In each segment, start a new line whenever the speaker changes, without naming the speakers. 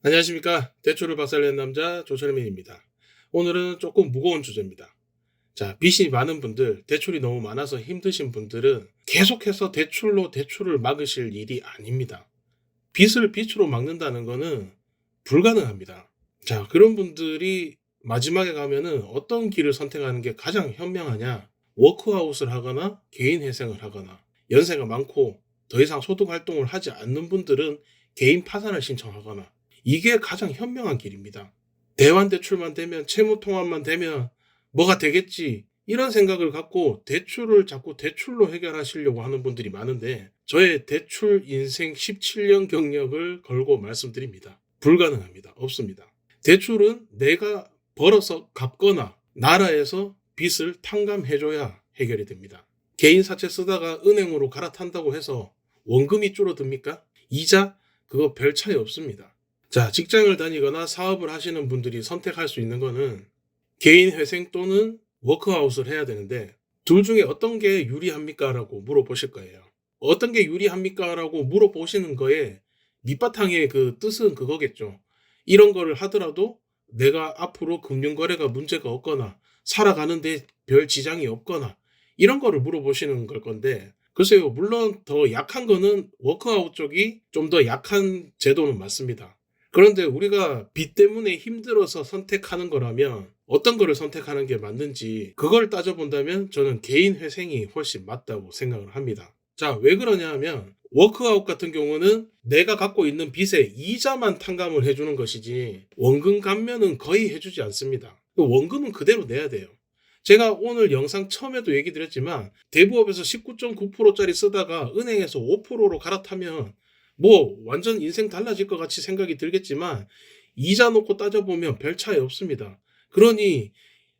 안녕하십니까. 대출을 박살낸 남자 조철민입니다. 오늘은 조금 무거운 주제입니다. 자, 빚이 많은 분들, 대출이 너무 많아서 힘드신 분들은 계속해서 대출로 대출을 막으실 일이 아닙니다. 빚을 빚으로 막는다는 거는 불가능합니다. 자, 그런 분들이 마지막에 가면은 어떤 길을 선택하는 게 가장 현명하냐? 워크아웃을 하거나 개인 회생을 하거나, 연세가 많고 더 이상 소득 활동을 하지 않는 분들은 개인 파산을 신청하거나, 이게 가장 현명한 길입니다. 대환대출만 되면, 채무통합만 되면 뭐가 되겠지, 이런 생각을 갖고 대출을 자꾸 대출로 해결하시려고 하는 분들이 많은데, 저의 대출 인생 17년 경력을 걸고 말씀드립니다. 불가능합니다. 없습니다. 대출은 내가 벌어서 갚거나 나라에서 빚을 탕감해줘야 해결이 됩니다. 개인 사채 쓰다가 은행으로 갈아탄다고 해서 원금이 줄어듭니까? 이자? 그거 별 차이 없습니다. 자, 직장을 다니거나 사업을 하시는 분들이 선택할 수 있는 거는 개인 회생 또는 워크아웃을 해야 되는데, 둘 중에 어떤 게 유리합니까? 라고 물어보실 거예요. 어떤 게 유리합니까? 라고 물어보시는 거에 밑바탕의 그 뜻은 그거겠죠. 이런 거를 하더라도 내가 앞으로 금융거래가 문제가 없거나 살아가는데 별 지장이 없거나, 이런 거를 물어보시는 걸 건데, 글쎄요, 물론 더 약한 거는 워크아웃 쪽이 좀 더 약한 제도는 맞습니다. 그런데 우리가 빚 때문에 힘들어서 선택하는 거라면 어떤 거를 선택하는 게 맞는지, 그걸 따져본다면 저는 개인 회생이 훨씬 맞다고 생각을 합니다. 자, 왜 그러냐 하면, 워크아웃 같은 경우는 내가 갖고 있는 빚의 이자만 탕감을 해주는 것이지 원금 감면은 거의 해주지 않습니다. 원금은 그대로 내야 돼요. 제가 오늘 영상 처음에도 얘기 드렸지만, 대부업에서 19.9%짜리 쓰다가 은행에서 5%로 갈아타면 뭐 완전 인생 달라질 것 같이 생각이 들겠지만, 이자 놓고 따져보면 별 차이 없습니다. 그러니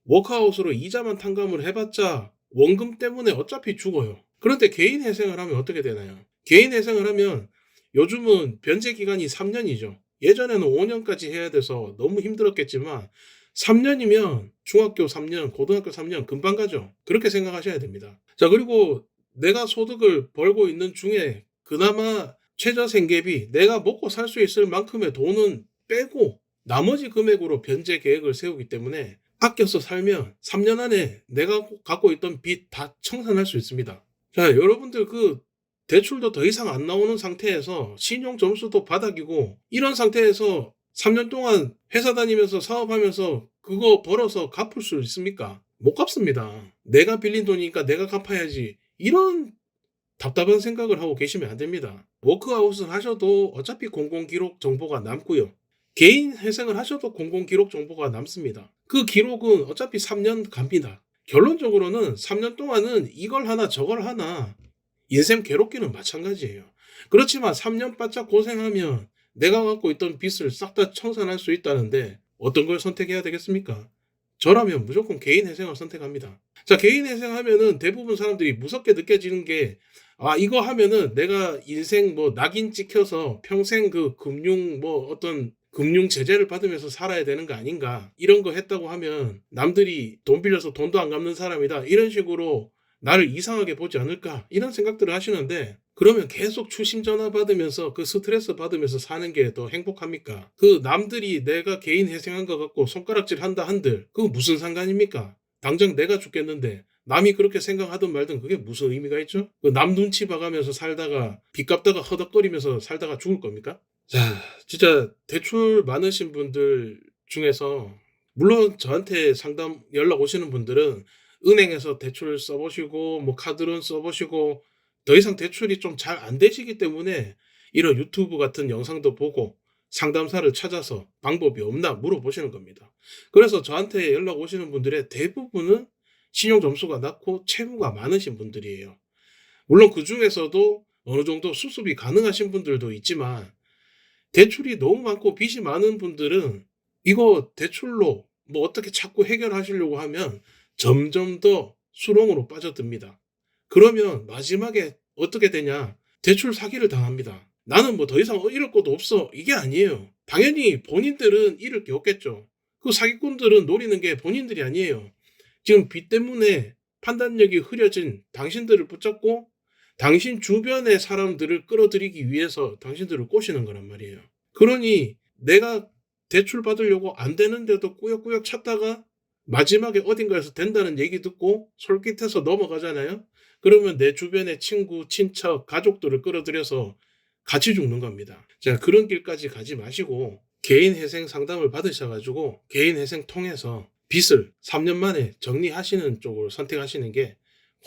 워크아웃으로 이자만 탕감을 해봤자 원금 때문에 어차피 죽어요. 그런데 개인 회생을 하면 어떻게 되나요? 개인 회생을 하면 요즘은 변제 기간이 3년이죠. 예전에는 5년까지 해야 돼서 너무 힘들었겠지만 3년이면 중학교 3년, 고등학교 3년 금방 가죠. 그렇게 생각하셔야 됩니다. 자, 그리고 내가 소득을 벌고 있는 중에 그나마 최저생계비, 내가 먹고 살 수 있을 만큼의 돈은 빼고 나머지 금액으로 변제 계획을 세우기 때문에 아껴서 살면 3년 안에 내가 갖고 있던 빚 다 청산할 수 있습니다. 자, 여러분들 그 대출도 더 이상 안 나오는 상태에서 신용 점수도 바닥이고 이런 상태에서 3년 동안 회사 다니면서 사업하면서 그거 벌어서 갚을 수 있습니까? 못 갚습니다. 내가 빌린 돈이니까 내가 갚아야지, 이런 답답한 생각을 하고 계시면 안 됩니다. 워크아웃을 하셔도 어차피 공공기록 정보가 남고요. 개인 회생을 하셔도 공공기록 정보가 남습니다. 그 기록은 어차피 3년 갑니다. 결론적으로는 3년 동안은 이걸 하나 저걸 하나 인생 괴롭기는 마찬가지예요. 그렇지만 3년 바짝 고생하면 내가 갖고 있던 빚을 싹 다 청산할 수 있다는데 어떤 걸 선택해야 되겠습니까? 저라면 무조건 개인 회생을 선택합니다. 자, 개인 회생하면은 대부분 사람들이 무섭게 느껴지는 게, 아, 이거 하면은 내가 인생 뭐 낙인 찍혀서 평생 그 금융 뭐 어떤 금융 제재를 받으면서 살아야 되는 거 아닌가, 이런 거 했다고 하면 남들이 돈 빌려서 돈도 안 갚는 사람이다, 이런 식으로 나를 이상하게 보지 않을까, 이런 생각들을 하시는데, 그러면 계속 추심 전화 받으면서 그 스트레스 받으면서 사는 게 더 행복합니까? 그 남들이 내가 개인 회생한 거 갖고 손가락질 한다 한들 그거 무슨 상관입니까? 당장 내가 죽겠는데 남이 그렇게 생각하든 말든 그게 무슨 의미가 있죠? 그 남 눈치 봐가면서 살다가 빚 갚다가 허덕거리면서 살다가 죽을 겁니까? 자, 진짜 대출 많으신 분들 중에서, 물론 저한테 상담 연락 오시는 분들은 은행에서 대출 써보시고 뭐 카드론 써보시고 더 이상 대출이 좀 잘 안 되시기 때문에 이런 유튜브 같은 영상도 보고 상담사를 찾아서 방법이 없나 물어보시는 겁니다. 그래서 저한테 연락 오시는 분들의 대부분은 신용 점수가 낮고 채무가 많으신 분들이에요. 물론 그 중에서도 어느 정도 수습이 가능하신 분들도 있지만, 대출이 너무 많고 빚이 많은 분들은 이거 대출로 뭐 어떻게 자꾸 해결하시려고 하면 점점 더 수렁으로 빠져듭니다. 그러면 마지막에 어떻게 되냐? 대출 사기를 당합니다. 나는 뭐 더 이상 잃을 것도 없어, 이게 아니에요. 당연히 본인들은 잃을 게 없겠죠. 그 사기꾼들은 노리는 게 본인들이 아니에요. 지금 빚 때문에 판단력이 흐려진 당신들을 붙잡고 당신 주변의 사람들을 끌어들이기 위해서 당신들을 꼬시는 거란 말이에요. 그러니 내가 대출 받으려고 안 되는데도 꾸역꾸역 찾다가 마지막에 어딘가에서 된다는 얘기 듣고 솔깃해서 넘어가잖아요. 그러면 내 주변의 친구, 친척, 가족들을 끌어들여서 같이 죽는 겁니다. 자, 그런 길까지 가지 마시고 개인 회생 상담을 받으셔가지고 개인 회생 통해서 빚을 3년 만에 정리하시는 쪽으로 선택하시는 게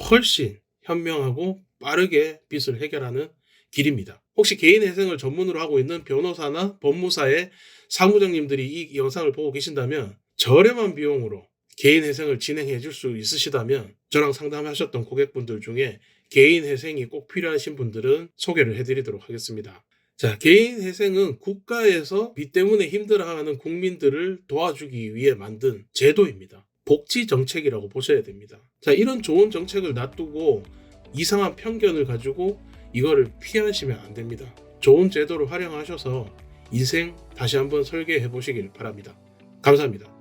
훨씬 현명하고 빠르게 빚을 해결하는 길입니다. 혹시 개인 회생을 전문으로 하고 있는 변호사나 법무사의 사무장님들이 이 영상을 보고 계신다면 저렴한 비용으로 개인 회생을 진행해 줄 수 있으시다면 저랑 상담하셨던 고객분들 중에 개인 회생이 꼭 필요하신 분들은 소개를 해드리도록 하겠습니다. 자, 개인 회생은 국가에서 빚 때문에 힘들어하는 국민들을 도와주기 위해 만든 제도입니다. 복지 정책이라고 보셔야 됩니다. 자, 이런 좋은 정책을 놔두고 이상한 편견을 가지고 이거를 피하시면 안 됩니다. 좋은 제도를 활용하셔서 인생 다시 한번 설계해 보시길 바랍니다. 감사합니다.